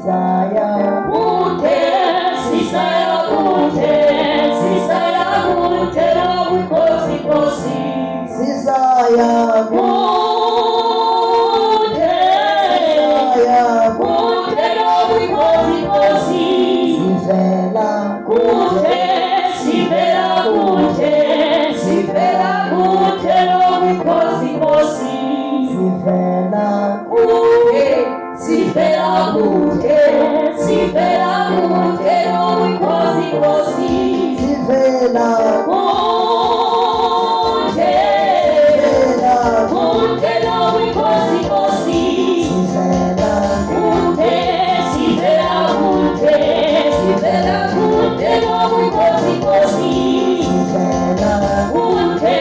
sisaya kude sisaya kude sisaya kude wikosi kosi sisaya kude sisaya kude wikosi kosi sivela kude sivela kude sivela kude wikosi kosi sivela kude sivela kude sivela kude wikosi kosi sivela kude sivela kude wikosi kosi sivela kude sivela kude sivela kude wikosi kosi sivela kude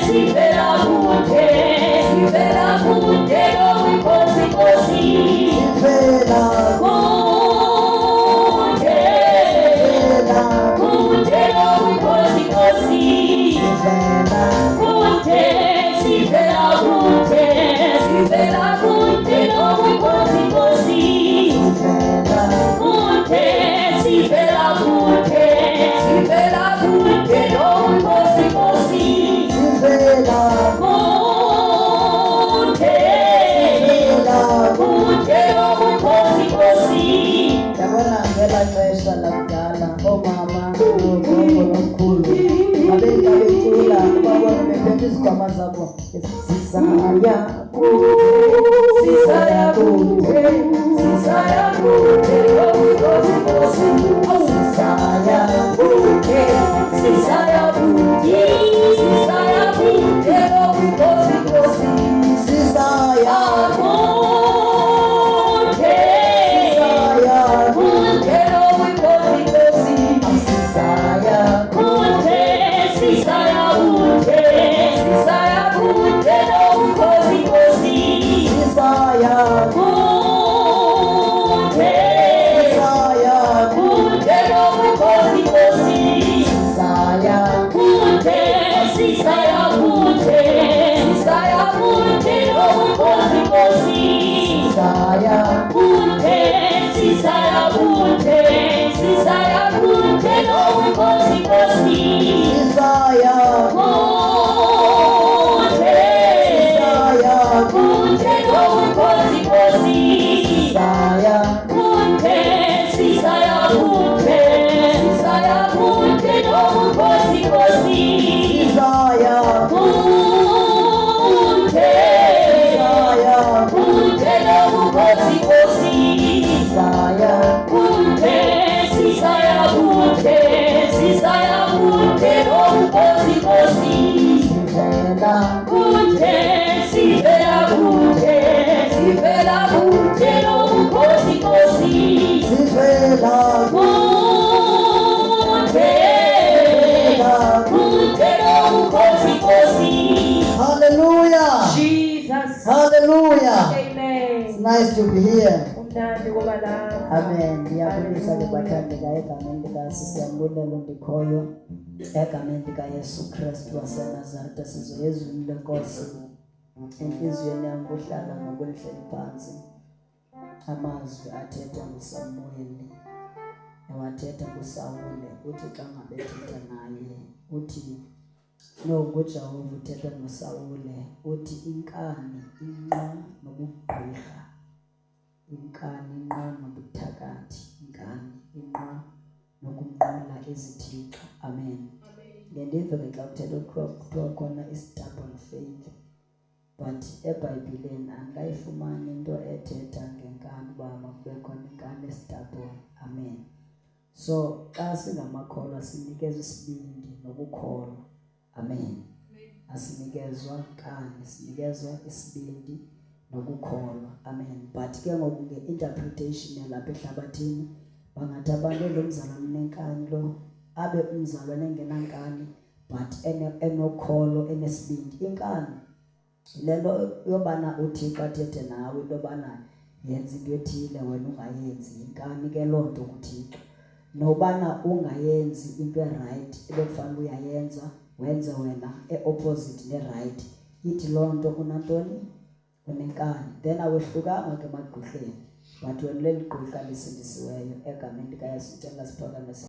sivela kude sivela kude wikosi kosi sivela kude sivela kude wikosi kosi sivela kude sivela kude sivela kude wikosi kosi sivela kude sivela kude sivela kude wikosi kosi sivela kude sivela kude wikosi kosi. Yabona ngela xesha lakudala omama omkhulu babecula babona bephethe izikhwama zabo sisaya sisaya kude sisaya kude wikosi kosi sisaya kude sisaya kude sisaya kude wikosi kosi sisaya kude sisaya kude wikosi kosi sisaya kude sisaya kude sisaya kude wikosi kosi sisaya kude sisaya kude wikosi kosi sisaya kude sisaya kude sisaya kude wikosi kosi sisaya kude sisaya kude sisaya kude wikosi kosi sisaya kude sisaya kude wikosi kosi sisaya kude sisaya kude sisaya kude wikosi kosi sisaya kude sisaya kude wikosi kosi sisaya kude sisaya kude sisaya kude wikosi kosi sivela kude sivela kude sivela kude wikosi kosi sivela kude sivela kude wikosi kosi. Hallelujah. Jesus. Hallelujah. Amen. It's nice to be here. Amen. Ndiyabulisa ke bathandeka egameni likaSisi Yambulelo ndikhoyo egameni likaYesu Kristu waseNazaretha sizwe ezwini lenkosi enhliziyweni yami kuhlala ngokulihleli phansi amazwi athetha nguSamuweli ewathetha kuSawule uthi xa ngabe ethetha naye uthi nokuJehova uthetha noSawule uthi inkani inqa nobugqwirha inkani inqa nobuthakathi inkani inqa nokunqula izithixo. Amen. Ngendive ke xa kuthiwa khona i-stubborn faith, but eBhayibhileni andikayifumani into ethetha ngenkani uba makube khona inkani estubborn. Amen. So xa singamakholwa sinikezwa isibindi nokukholwa. Amen. Asinikezwa nkani, sinikezwa isibindi nokukholwa. Amen. But ke ngoku nge-interpretation yalapha ehlabathini bangathi abantu lomzalwane nenkani lo abe umzalwane engenankani but enokholo enesibindi. Inkani lento yobana uThixo athethe nawe into yobana yenza into ethile wena ungayenzi. Inkani ke loo nto kuThixo nobana ungayenzi into right ebekufanele uyayenza wenze wena e-opposite ne-right. Ithi loo nto unantoni? Unenkani. Then awehlukanga ke emagqirheni. But when let go kalisindisiweyo egameni likaYesu ndicela siphakamisa